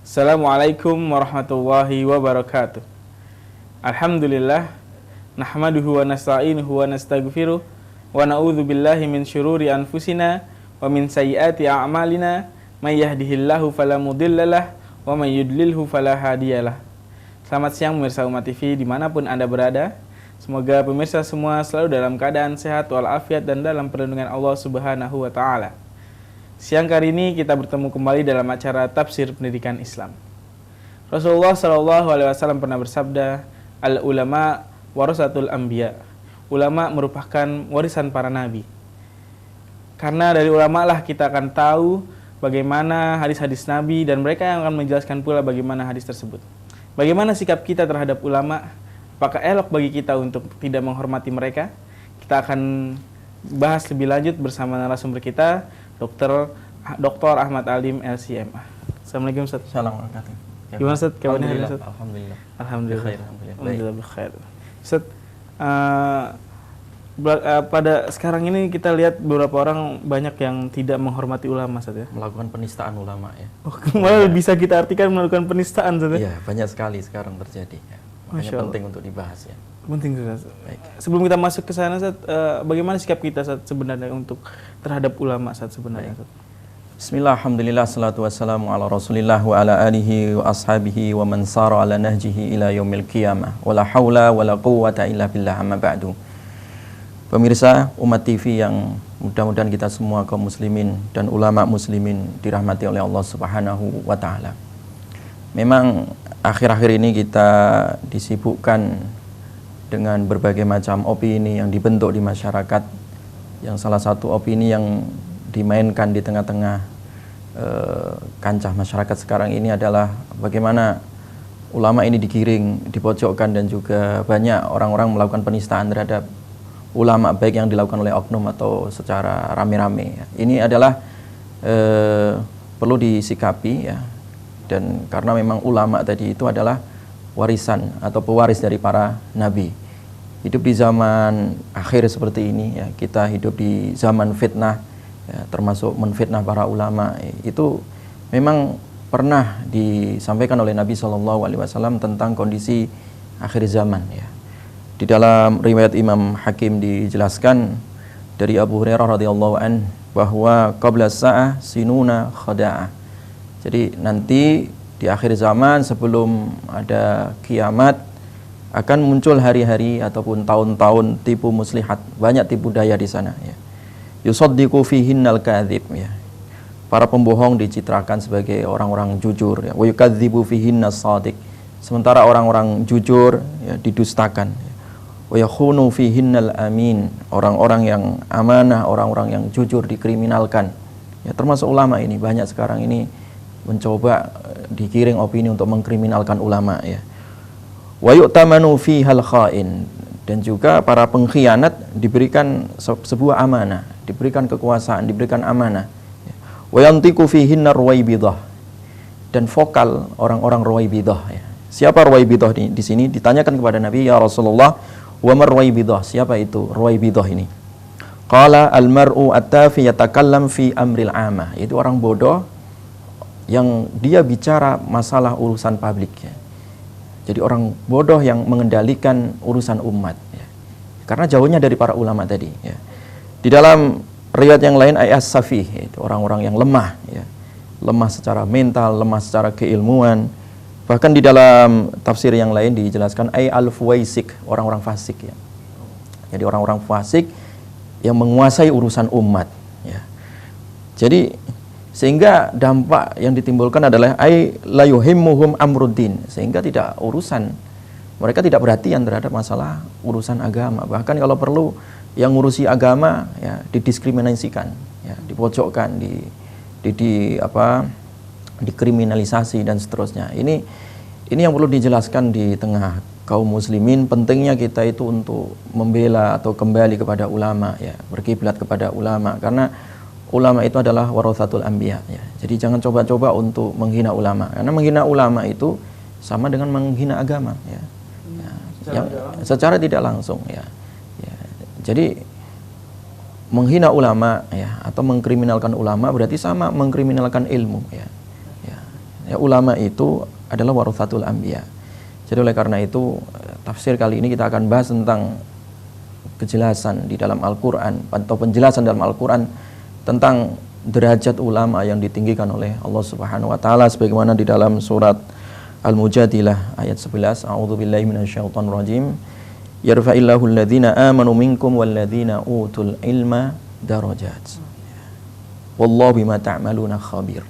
Assalamualaikum warahmatullahi wabarakatuh. Alhamdulillah, nahmaduhu wa nasta'inuhu wa nastaghfiruh wa na'udzu billahi min syururi anfusina wa min sayyiati a'malina may yahdihillahu fala mudhillalah wa may yudlilhu fala hadiyalah. Selamat siang pemirsa Umat TV dimanapun Anda berada. Semoga pemirsa semua selalu dalam keadaan sehat walafiat dan dalam perlindungan Allah Subhanahu wa taala. Siang kali ini kita bertemu kembali dalam acara Tafsir Pendidikan Islam. Rasulullah SAW pernah bersabda, al ulama warasatul anbiya. Ulama merupakan warisan para nabi. Karena dari ulama lah kita akan tahu bagaimana hadis-hadis nabi dan mereka yang akan menjelaskan pula bagaimana hadis tersebut. Bagaimana sikap kita terhadap ulama? Apakah elok bagi kita untuk tidak menghormati mereka? Kita akan bahas lebih lanjut bersama narasumber kita, Dr. Ahmad Alim LCMA. Assalamualaikum Ustaz. Assalamualaikum. Gimana Ustaz? Kabarnya hari ini Ustaz? Alhamdulillah. Alhamdulillah. Alhamdulillah. Bikhair. Ustaz, pada sekarang ini kita lihat beberapa orang banyak yang tidak menghormati ulama Ustaz ya. Melakukan penistaan ulama ya. Oh, malah bisa kita artikan melakukan penistaan Ustaz ya? Iya, banyak sekali sekarang terjadi ya. Makanya penting untuk dibahas ya. Penting Ustaz. Baik. Sebelum kita masuk ke sana Ustaz, bagaimana sikap kita Ustaz sebenarnya untuk terhadap ulama Ustaz sebenarnya Ustaz? Bismillah, alhamdulillah, salatu wassalamu ala rasulillah wa ala alihi wa ashabihi wa man sara ala nahjihi ila yaumil qiyamah wa la hawla wa la quwwata illa billah amma ba'du. Pemirsa Umat TV yang mudah-mudahan kita semua kaum muslimin dan ulama muslimin dirahmati oleh Allah Subhanahu wa taala. Memang akhir-akhir ini kita disibukkan dengan berbagai macam opini yang dibentuk di masyarakat, yang salah satu opini yang dimainkan di tengah-tengah kancah masyarakat sekarang ini adalah bagaimana ulama ini digiring, dipojokkan, dan juga banyak orang-orang melakukan penistaan terhadap ulama, baik yang dilakukan oleh oknum atau secara rame-rame. Ini adalah perlu disikapi ya, dan karena memang ulama tadi itu adalah warisan atau pewaris dari para nabi. Hidup di zaman akhir seperti ini ya, kita hidup di zaman fitnah ya, termasuk menfitnah para ulama. Itu memang pernah disampaikan oleh Nabi SAW tentang kondisi akhir zaman ya. Di dalam riwayat Imam Hakim dijelaskan dari Abu Hurairah radhiyallahu an bahwa qabla sa'ah sinuna khada'ah. Jadi nanti di akhir zaman sebelum ada kiamat akan muncul hari-hari ataupun tahun-tahun tipu muslihat, banyak tipu daya di sana ya. Yusaddiqu fihinnal kadhib ya. Para pembohong dicitrakan sebagai orang-orang jujur ya. Wa yukadzibu fihinnas shadiq. Sementara orang-orang jujur ya didustakan ya. Wa yakhunu fihinnal amin. Orang-orang yang amanah, orang-orang yang jujur dikriminalkan. Ya, termasuk ulama ini banyak sekarang ini mencoba digiring opini untuk mengkriminalkan ulama ya. Wa yu'tamanu fihal kha'in, dan juga para pengkhianat diberikan sebuah amanah, diberikan kekuasaan, diberikan amanah. Wa yantiqu fihinna ruwaibidah, dan vokal orang-orang ruwaibidah ya. Siapa ruwaibidah di sini ditanyakan kepada Nabi, ya Rasulullah, wa mar ruwaibidah, siapa itu ruwaibidah ini? Qala al mar'u at-tafi yatakallam fi amril amah, itu orang bodoh yang dia bicara masalah urusan publik ya. Jadi orang bodoh yang mengendalikan urusan umat ya. Karena jauhnya dari para ulama tadi ya. Di dalam riwayat yang lain ayat safih, itu orang-orang yang lemah ya. Lemah secara mental, lemah secara keilmuan. Bahkan di dalam tafsir yang lain dijelaskan ay al-fuwaisik, orang-orang fasik ya. Jadi orang-orang fasik yang menguasai urusan umat ya. Jadi sehingga dampak yang ditimbulkan adalah ay la yuhimmuhum amruddin, sehingga tidak urusan, mereka tidak perhatian terhadap masalah urusan agama. Bahkan kalau perlu yang ngurusi agama ya didiskriminasikan ya, dipojokkan, dikriminalisasi dan seterusnya. Ini yang perlu dijelaskan di tengah kaum muslimin, pentingnya kita itu untuk membela atau kembali kepada ulama ya, berkiblat kepada ulama, karena ulama itu adalah warathatul anbiya ya. Jadi jangan coba-coba untuk menghina ulama, karena menghina ulama itu sama dengan menghina agama ya. Secara tidak langsung ya. Jadi menghina ulama ya atau mengkriminalkan ulama berarti sama mengkriminalkan ilmu ya. Ya, ulama itu adalah warathatul anbiya. Jadi oleh karena itu tafsir kali ini kita akan bahas tentang kejelasan di dalam Al-Qur'an atau penjelasan dalam Al-Qur'an tentang derajat ulama yang ditinggikan oleh Allah Subhanahu wa taala sebagaimana di dalam surat Al-Mujadilah ayat 11, A'udzubillahi minasyaitonir rajim. Yarfa'illahu alladhina amanu minkum walladzina utul ilma darajat. Wallahu bima ta'maluna khabir.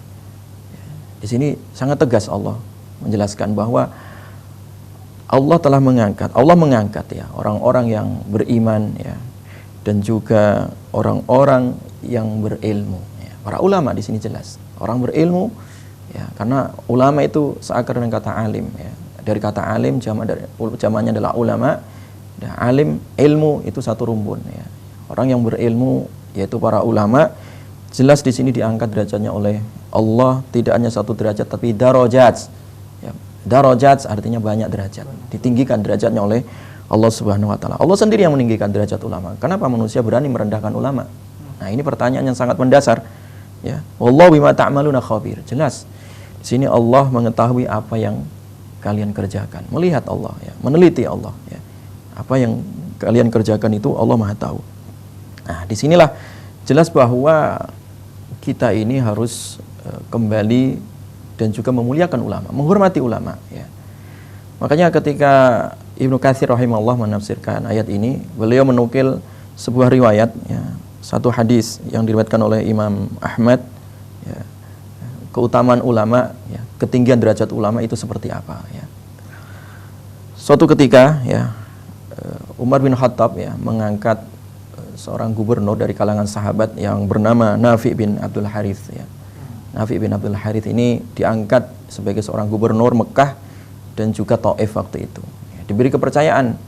Di sini sangat tegas Allah menjelaskan bahwa Allah mengangkat ya orang-orang yang beriman ya dan juga orang-orang yang berilmu ya. Para ulama di sini jelas orang berilmu ya, karena ulama itu seakar dengan kata alim ya. Dari kata alim jamannya adalah ulama, dan alim ilmu itu satu rumpun ya. Orang yang berilmu yaitu para ulama. Jelas di sini diangkat derajatnya oleh Allah, tidak hanya satu derajat tapi darajat. Ya, darajat artinya banyak derajat. Ditinggikan derajatnya oleh Allah Subhanahu wa taala. Allah sendiri yang meninggikan derajat ulama. Kenapa manusia berani merendahkan ulama? Nah, ini pertanyaan yang sangat mendasar. Ya, wallahu bima ta'maluna khabir. Jelas. Di sini Allah mengetahui apa yang kalian kerjakan. Melihat Allah ya, meneliti Allah ya. Apa yang kalian kerjakan itu Allah Maha tahu. Nah, disinilah jelas bahwa kita ini harus kembali dan juga memuliakan ulama, menghormati ulama ya. Makanya ketika Ibnu Katsir rahimahullah menafsirkan ayat ini, beliau menukil sebuah riwayat ya, satu hadis yang diriwayatkan oleh Imam Ahmad ya, keutamaan ulama ya, ketinggian derajat ulama itu seperti apa ya. Suatu ketika ya Umar bin Khattab ya mengangkat seorang gubernur dari kalangan sahabat yang bernama Nafi' bin Abdul Harith ya. Nafi' bin Abdul Harith ini diangkat sebagai seorang gubernur Mekah dan juga Taif waktu itu. Ya, diberi kepercayaan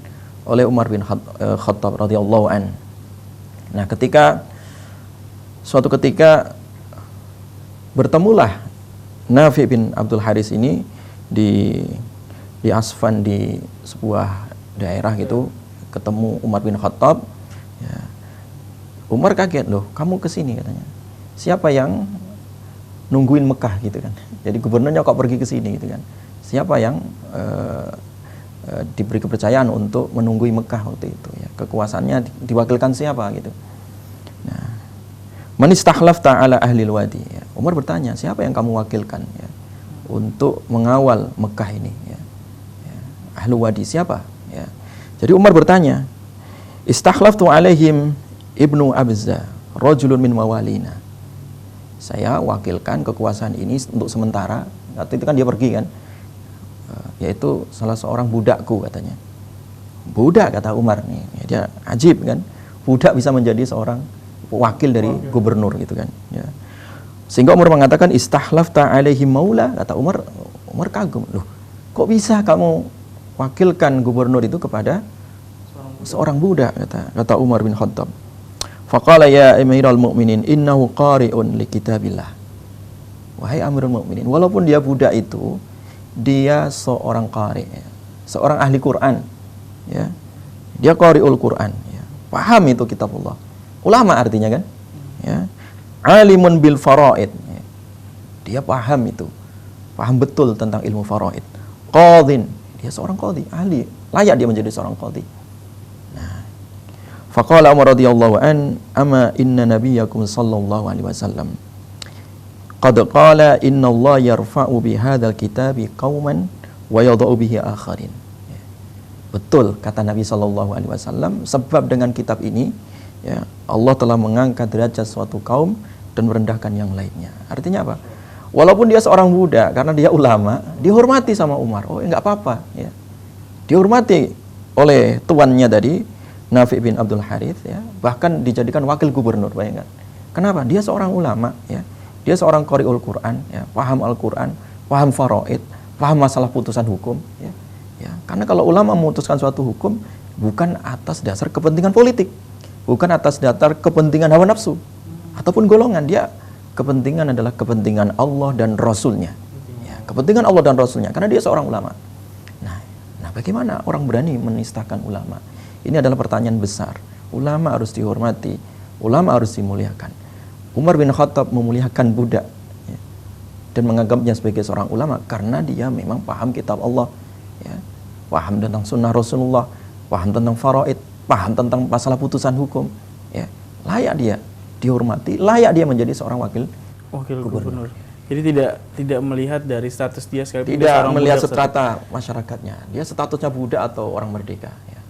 oleh Umar bin Khattab radhiyallahu an. Nah, suatu ketika bertemulah Nafi' bin Abdul Harith ini di Asfan di sebuah daerah gitu, ketemu Umar bin Khattab. Ya. Umar kaget, loh kamu kesini katanya. Siapa yang nungguin Mekah gitu kan. Jadi gubernurnya kok pergi ke sini gitu kan. Siapa yang diberi kepercayaan untuk menunggui Mekah waktu itu ya. Kekuasaannya diwakilkan siapa gitu. Nah, man istakhlafta ala ahli wadi ya. Umar bertanya, siapa yang kamu wakilkan ya untuk mengawal Mekah ini ya. Ya. Ahli wadi siapa ya. Jadi Umar bertanya, istakhlaftu alaihim Ibnu Abza, rajulun min mawalina. Saya wakilkan kekuasaan ini untuk sementara. Waktu itu kan dia pergi kan, yaitu salah seorang budakku katanya. Budak kata Umar nih, ya, dia ajib kan. Budak bisa menjadi seorang wakil dari gubernur gitu kan. Ya. Sehingga Umar mengatakan istakhlafta alaihi maula. Kata Umar kagum. Loh, kok bisa kamu wakilkan gubernur itu kepada seorang budak kata Umar bin Khattab. Faqala ya Amirul Mukminin innahu qari'un li kitabillah. Wahai Amirul Mukminin, walaupun dia budak itu, dia seorang qari, ya, seorang ahli Quran, ya. Dia qari'ul Quran, ya. Paham itu kitabullah. Ulama artinya kan, ya. Alimun bil faraid. Ya. Dia paham itu. Paham betul tentang ilmu faraid. Qadhin, dia seorang qadhi, ahli, layak dia menjadi seorang qadhi. Faqala Umar radhiyallahu an, ama inna nabiyyakum sallallahu alaihi wasallam qad qala inna Allah yarfa'u bi hadzal kitabi qauman wa yadh'u bihi akharin. Betul kata Nabi sallallahu alaihi wasallam, sebab dengan kitab ini ya Allah telah mengangkat derajat suatu kaum dan merendahkan yang lainnya. Artinya apa? Walaupun dia seorang budak, karena dia ulama, dihormati sama Umar. Oh, enggak apa-apa ya. Dihormati oleh tuannya tadi Nafi' bin Abdul Harith ya, bahkan dijadikan wakil gubernur, bayangkan. Kenapa? Dia seorang ulama ya. Dia seorang qari'ul Quran ya, paham Al-Quran, paham faraid, paham masalah putusan hukum ya. Ya, karena kalau ulama memutuskan suatu hukum bukan atas dasar kepentingan politik, bukan atas dasar kepentingan hawa nafsu ataupun golongan, dia kepentingan adalah kepentingan Allah dan Rasulnya ya, kepentingan Allah dan Rasulnya, karena dia seorang ulama. Nah, bagaimana orang berani menistakan ulama? Ini adalah pertanyaan besar. Ulama harus dihormati, ulama harus dimuliakan. Umar bin Khattab memuliakan budak ya. dan menganggapnya sebagai seorang ulama karena dia memang paham kitab Allah, ya, paham tentang sunnah Rasulullah, paham tentang faraid, paham tentang masalah putusan hukum, ya, layak dia dihormati, layak dia menjadi seorang wakil gubernur. Jadi tidak melihat dari status dia sekalipun tidak dia melihat budak, strata masyarakatnya, dia statusnya budak atau orang merdeka, ya.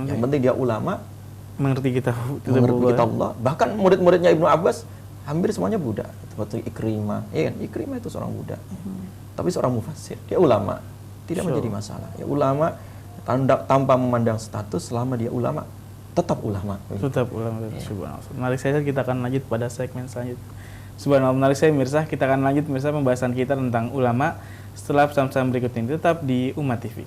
Yang penting dia ulama, mengerti kitab Allah. Bahkan murid-muridnya Ibnu Abbas hampir semuanya budak. Seperti Ikrimah, ya kan? Ikrimah itu seorang budak, tapi seorang mufassir, dia ulama, tidak menjadi masalah. Ya, ulama tanpa memandang status, selama dia ulama, tetap ulama. Tetap ulama. Ya. Subhanallah. Menarik saya, kita akan lanjut pada segmen selanjutnya. Subhanallah, menarik saya Mirsa, kita akan lanjut Mirsa pembahasan kita tentang ulama setelah pesan-pesan berikut ini. Tetap di Umat TV.